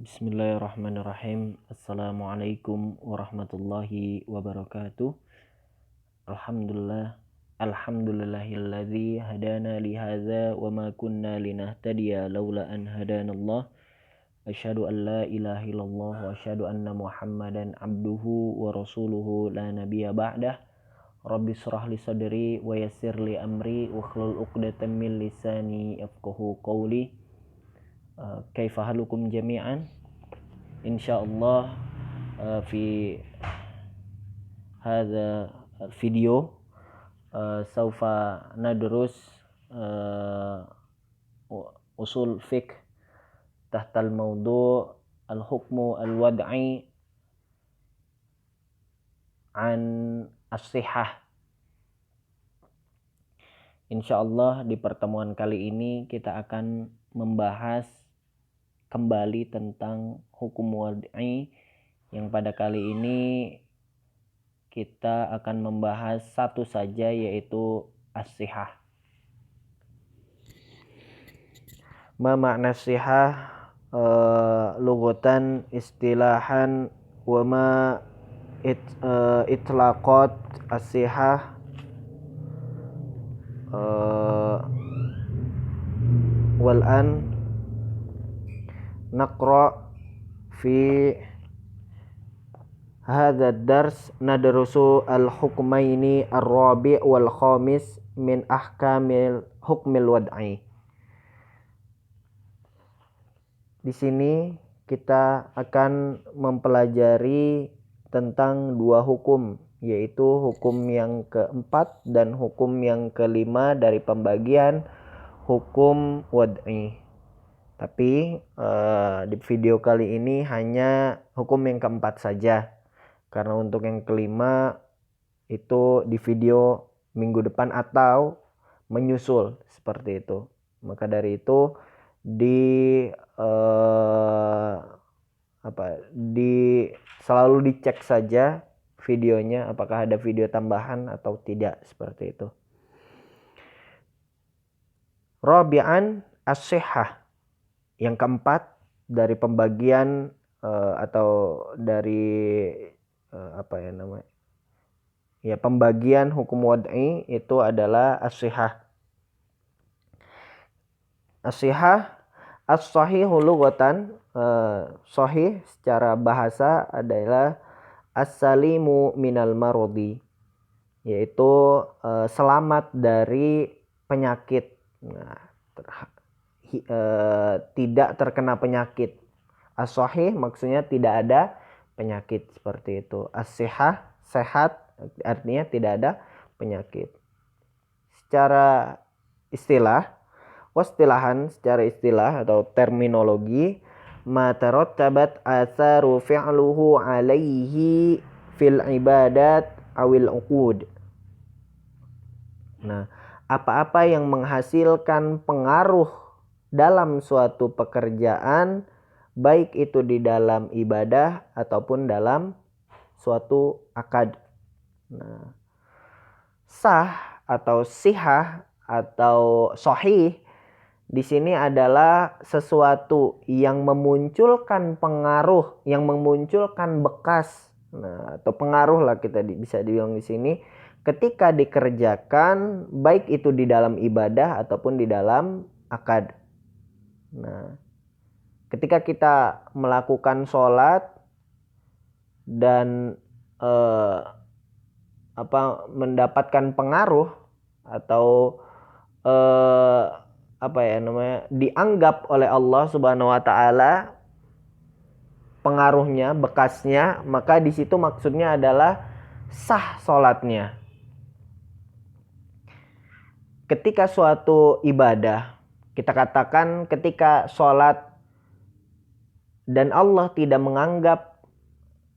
Bismillahirrahmanirrahim. Assalamualaikum warahmatullahi wabarakatuh. Alhamdulillahilladzi hadana li hadza wa ma kunna linahtadiya laula an hadanallah. Asyhadu an la ilaha illallah wa asyhadu anna Muhammadan abduhu wa rasuluhu la nabiyya ba'dah. Rabbi shrah li sadri wa yassir li amri wa hlul 'uqdatam min lisani yafqahu qawli. Kaifa halukum jami'an? Insyaallah fi hadza video saufa nadrus usul fiqh tahta al-mawdu' al-hukmu al-wad'i an as-sihah. Insyaallah di pertemuan kali ini kita akan membahas kembali tentang hukum wad'i, yang pada kali ini kita akan membahas satu saja, yaitu as-sihah. Ma makna sihah lughatan istilahan wa ma itlaqat as-sihah wal an naqra fi hadha ad-dars nadrusu al-hukmaini ar-rabi' wal khamis min ahkamil hukmil wad'i. Di sini kita akan mempelajari tentang dua hukum, yaitu hukum yang keempat dan hukum yang kelima dari pembagian hukum wad'i. Tapi di video kali ini hanya hukum yang keempat saja, karena untuk yang kelima itu di video minggu depan atau menyusul seperti itu. Maka dari itu selalu dicek saja videonya apakah ada video tambahan atau tidak, seperti itu. Rabi'an as-sihah, yang keempat dari pembagian atau dari pembagian hukum wad'i itu adalah as-sihah. As-sihah as-sahihu lughatan, sahih secara bahasa adalah as-salimu minal marodi, yaitu selamat dari penyakit. Tidak terkena penyakit. As-sahih maksudnya tidak ada penyakit, seperti itu. As-sihah sehat, artinya tidak ada penyakit. Secara istilah, wastilahan secara istilah atau terminologi, ma tarattabat atharu fi'luhu alaihi fil ibadat awil uqud. Nah, apa-apa yang menghasilkan pengaruh dalam suatu pekerjaan, baik itu di dalam ibadah ataupun dalam suatu akad. Nah, sah atau sihah atau sahih di sini adalah sesuatu yang memunculkan pengaruh, yang memunculkan bekas, atau pengaruh lah kita bisa bilang di sini, ketika dikerjakan baik itu di dalam ibadah ataupun di dalam akad. Nah, ketika kita melakukan sholat dan mendapatkan pengaruh atau dianggap oleh Allah Subhanahu wa taala pengaruhnya, bekasnya, maka di situ maksudnya adalah sah sholatnya. Ketika suatu ibadah, kita katakan ketika sholat dan Allah tidak menganggap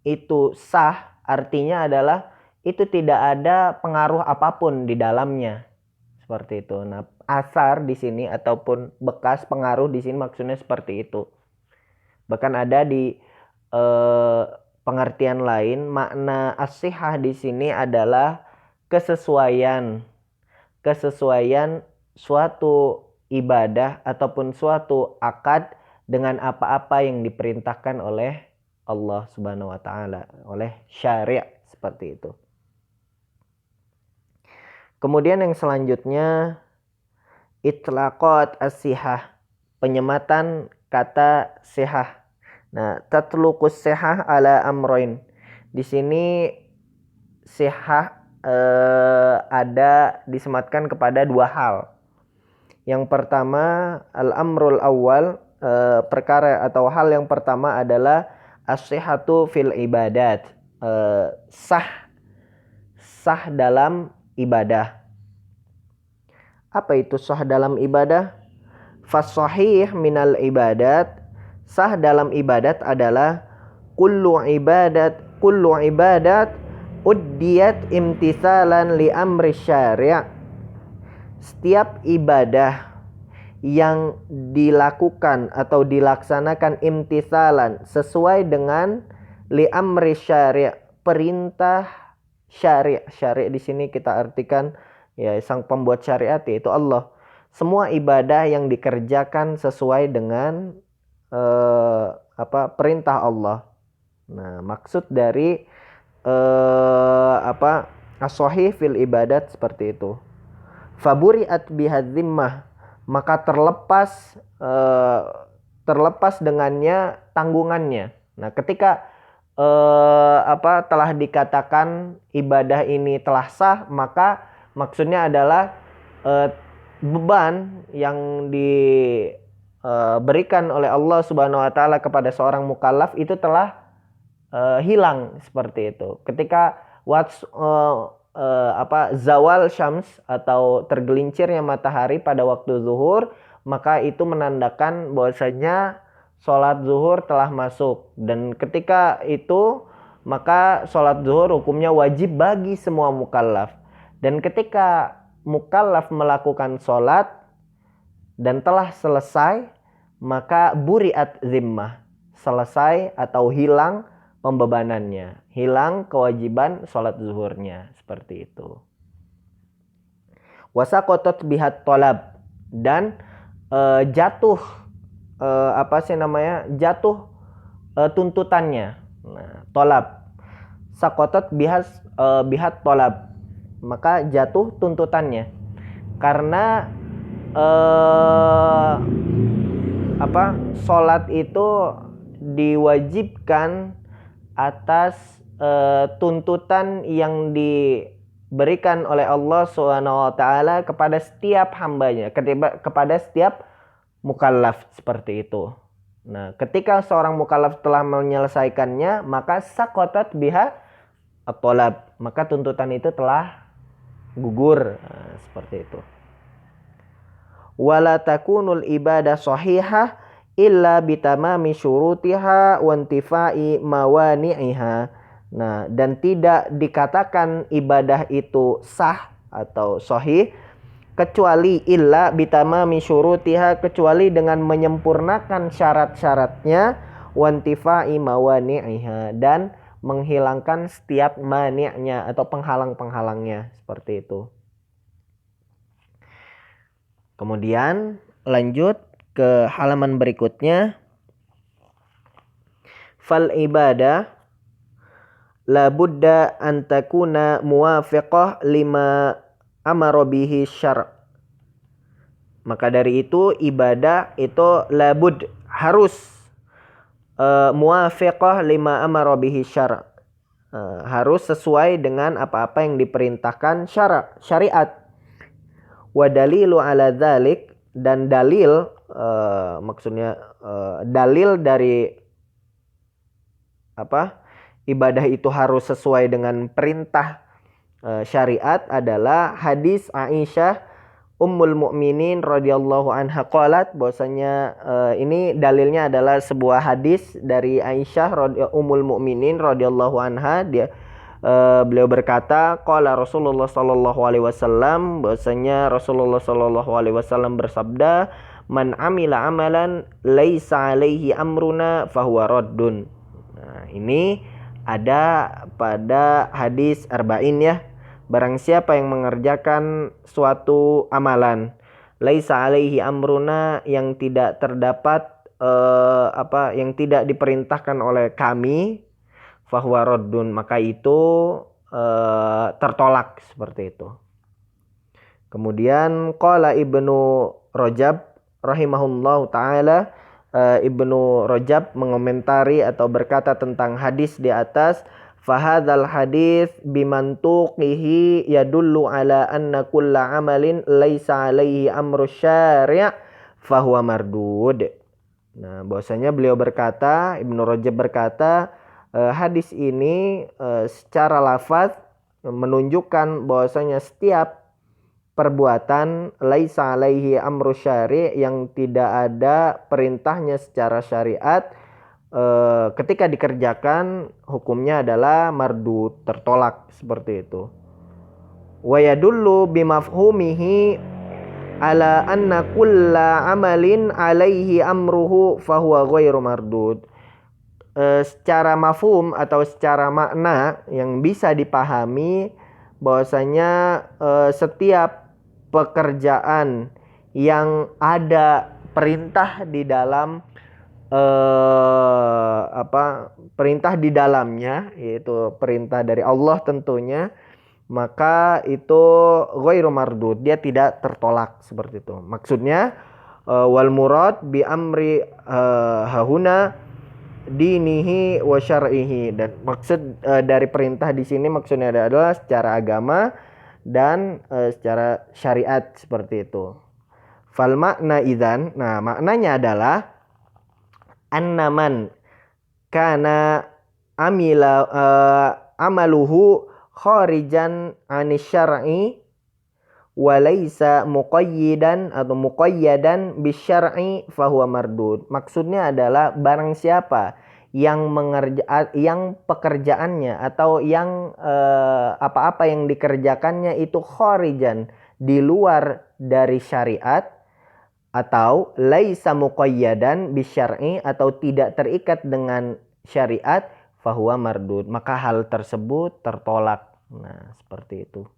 itu sah, artinya adalah itu tidak ada pengaruh apapun di dalamnya, seperti itu. Nah, asar di sini ataupun bekas pengaruh di sini maksudnya seperti itu. Bahkan ada di pengertian lain, makna as-sihah di sini adalah kesesuaian suatu ibadah ataupun suatu akad dengan apa-apa yang diperintahkan oleh Allah Subhanahu wa taala, oleh syariat seperti itu. Kemudian yang selanjutnya itlaqat as-sihah, penyematan kata sihah. Nah, tatluqus sihah ala amroin. Di sini sihah ada disematkan kepada dua hal. Yang pertama al-amrul awal, perkara atau hal yang pertama adalah as-sihhatu fil ibadat, sah dalam ibadah. Apa itu sah dalam ibadah? Fasahih minal ibadat, sah dalam ibadat adalah kullu ibadat uddiyat imtisalan li amri syari'. Setiap ibadah yang dilakukan atau dilaksanakan imtisalan sesuai dengan li amri syari', perintah syari'. Syari' di sini kita artikan ya sang pembuat syariat, yaitu Allah. Semua ibadah yang dikerjakan sesuai dengan perintah Allah. Nah, maksud dari as-sahih fil ibadat seperti itu. Faburi'at bihadzimmah, maka terlepas dengannya tanggungannya. Nah, ketika telah dikatakan ibadah ini telah sah, maka maksudnya adalah beban yang diberikan oleh Allah Subhanahu wa taala kepada seorang mukallaf itu telah hilang seperti itu. Ketika zawal syams atau tergelincirnya matahari pada waktu zuhur, maka itu menandakan bahwasanya sholat zuhur telah masuk. Dan ketika itu maka sholat zuhur hukumnya wajib bagi semua mukallaf. Dan ketika mukallaf melakukan sholat dan telah selesai, maka buri'at zimmah, selesai atau hilang pembebanannya, hilang kewajiban sholat zuhurnya, seperti itu. Wasaqatat bihat tolab, dan jatuh tuntutannya. Nah, tolab, saqatat bihat tolab, maka jatuh tuntutannya, karena sholat itu diwajibkan atas tuntutan yang diberikan oleh Allah SWT kepada setiap hambanya, kepada setiap mukallaf, seperti itu. Nah, ketika seorang mukallaf telah menyelesaikannya, maka saqatat biha at-tolab, maka tuntutan itu telah gugur. Nah, seperti itu. Wala takunul ibadah sahihah illa bitamami syurutiha wa intifai mawani'iha. Nah, dan tidak dikatakan ibadah itu sah atau sahih kecuali illa bitamami syurutiha, kecuali dengan menyempurnakan syarat-syaratnya, wa intifai mawani'iha, dan menghilangkan setiap mani'nya atau penghalang-penghalangnya, seperti itu. Kemudian lanjut ke halaman berikutnya. Fal ibadah la budda an takuna muwafiqah lima amara bihi syara'. Maka dari itu ibadah itu labud, harus muwafiqah lima amara bihi syara', harus sesuai dengan apa-apa yang diperintahkan syariat. Wa dalilu ala dzalik, dan dalil dalil dari ibadah itu harus sesuai dengan perintah syariat adalah hadis Aisyah Ummul Mukminin radhiyallahu anha qalat, bahwasanya ini dalilnya adalah sebuah hadis dari Aisyah Ummul Mukminin radhiyallahu anha. Beliau berkata, qala Rasulullah sallallahu alaihi wasallam, bahwasanya Rasulullah sallallahu alaihi wasallam bersabda, man amila amalan laisa alaihi amruna fahuwa raddun. Nah, ini ada pada hadis arba'in ya. Barang siapa yang mengerjakan suatu amalan laisa alaihi amruna, yang tidak terdapat yang tidak diperintahkan oleh kami, fahuwa raddun, maka itu tertolak, seperti itu. Kemudian qala Ibnu Rajab rahimahullahu taala, Ibnu Rajab mengomentari atau berkata tentang hadis di atas, fahadzal hadis bimantuqihi yadullu ala anna kulla amalin laisa alaihi amru syari' fahuwa mardud. Nah, bahwasanya beliau berkata, Ibnu Rajab berkata, hadis ini secara lafaz menunjukkan bahwasanya setiap perbuatan laisa alaihi amru syari' yang tidak ada perintahnya secara syariat, ketika dikerjakan hukumnya adalah mardud, tertolak, seperti itu. Wa yadullu bimafhumihi ala anna kulla amalin alaihi amruhu fahuwa ghairu mardud. Secara mafhum atau secara makna yang bisa dipahami bahwasanya setiap pekerjaan yang ada perintah di dalam perintah di dalamnya, yaitu perintah dari Allah tentunya, maka itu ghairu mardud, dia tidak tertolak, seperti itu. Maksudnya wal murad bi amri hahuna dinihi wa syar'ihi, dan maksud dari perintah di sini maksudnya adalah secara agama dan secara syariat, seperti itu. Fal makna idzan, nah maknanya adalah annaman kana amila amaluhu kharijan anis syar'i wa laisa muqayyidan atau muqayyadan bisyar'i fahuwa mardud. Maksudnya adalah barang siapa yang pekerjaannya atau yang apa-apa yang dikerjakannya itu kharijan, di luar dari syariat, atau laisa muqayyadan bisyar'i, atau tidak terikat dengan syariat, fahuwa mardud, maka hal tersebut tertolak. Nah, seperti itu.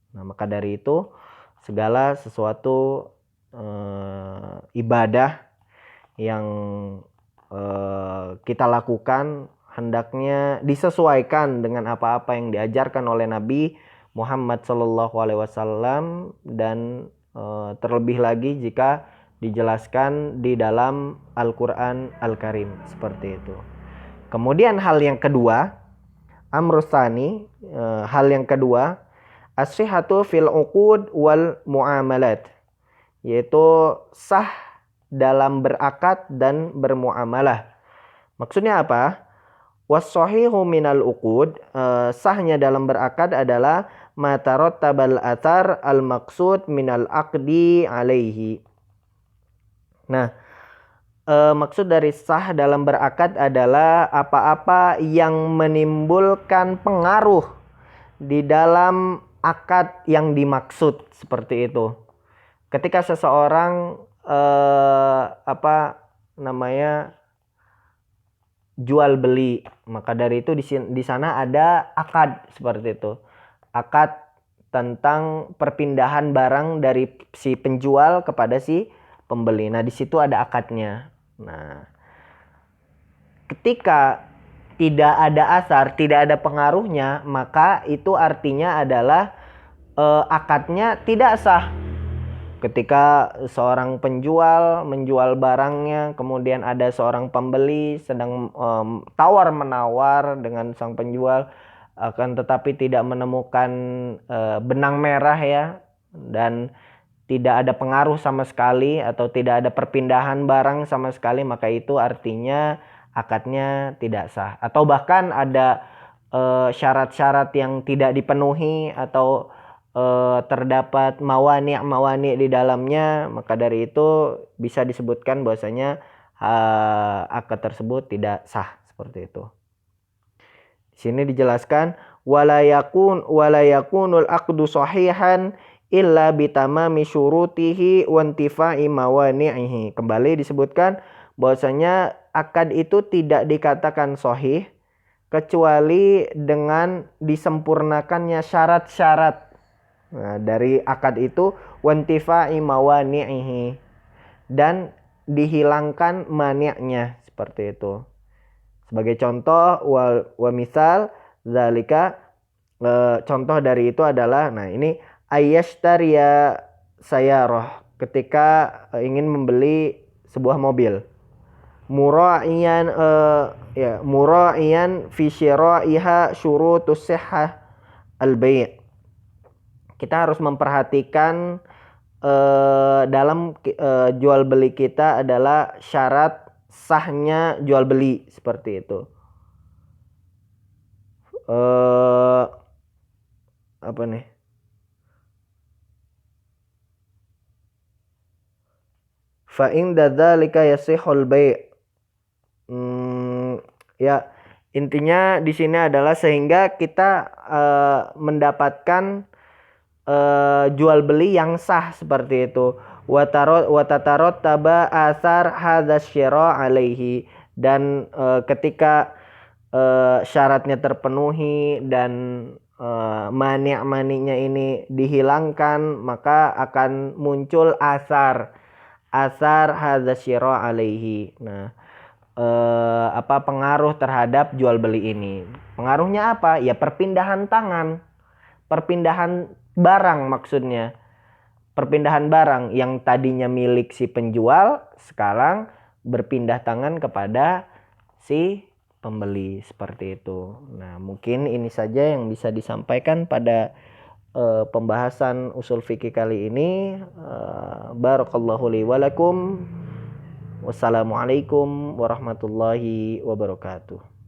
Nah, maka dari itu segala sesuatu ibadah yang kita lakukan hendaknya disesuaikan dengan apa-apa yang diajarkan oleh Nabi Muhammad SAW, dan terlebih lagi jika dijelaskan di dalam Al-Quran Al-Karim, seperti itu. Kemudian hal yang kedua, amrusani, hal yang kedua, as-sihhatu fil uqud wal muamalat, yaitu sah dalam berakad dan bermuamalah. Maksudnya apa? Was-sahihu minal uqud, sahnya dalam berakad adalah ma tarattabal athar al-maqsud minal aqdi alaihi. Nah, maksud dari sah dalam berakad adalah apa-apa yang menimbulkan pengaruh di dalam akad yang dimaksud, seperti itu. Ketika seseorang jual beli, maka dari itu di sana ada akad, seperti itu. Akad tentang perpindahan barang dari si penjual kepada si pembeli. Nah, di situ ada akadnya. Nah, ketika tidak ada asar, tidak ada pengaruhnya, maka itu artinya adalah akadnya tidak sah. Ketika seorang penjual menjual barangnya, kemudian ada seorang pembeli sedang tawar-menawar dengan sang penjual, akan tetapi tidak menemukan benang merah ya, dan tidak ada pengaruh sama sekali atau tidak ada perpindahan barang sama sekali, maka itu artinya akadnya tidak sah. Atau bahkan ada syarat-syarat yang tidak dipenuhi atau terdapat mawani' di dalamnya, maka dari itu bisa disebutkan bahwasanya akad tersebut tidak sah, seperti itu. Di sini dijelaskan wala yakunul aqdu sahihan illa bitamami syurutihi wa intifa'i mawani'ihi. Kembali disebutkan bahwasanya akad itu tidak dikatakan sahih kecuali dengan disempurnakannya syarat-syarat dari akad itu, wa intifa'i mawani'ihi, dan dihilangkan mani'nya, seperti itu. Sebagai contoh, wa misal zalika, contoh dari itu adalah, nah ini ayyashtariya sayyarah, ketika ingin membeli sebuah mobil. Mura'iyan mura'iyan fi syira'iha syurutus sihhah al-bai'. Kita harus memperhatikan dalam jual beli kita adalah syarat sahnya jual beli, seperti itu. Apa nih? Fa in dzalika yasihul bai'. Ya, intinya di sini adalah sehingga kita mendapatkan jual beli yang sah, seperti itu. Watatarot taba asar hadzal syira' alaihi, dan ketika syaratnya terpenuhi dan mani'-mani'nya ini dihilangkan, maka akan muncul asar hadzal syira' alaihi. Nah, pengaruh terhadap jual beli ini. Pengaruhnya apa? Ya perpindahan tangan. Perpindahan barang maksudnya. Perpindahan barang yang tadinya milik si penjual sekarang berpindah tangan kepada si pembeli, seperti itu. Nah, mungkin ini saja yang bisa disampaikan pada pembahasan usul fikih kali ini. Barakallahu li wa lakum. Wassalamualaikum warahmatullahi wabarakatuh.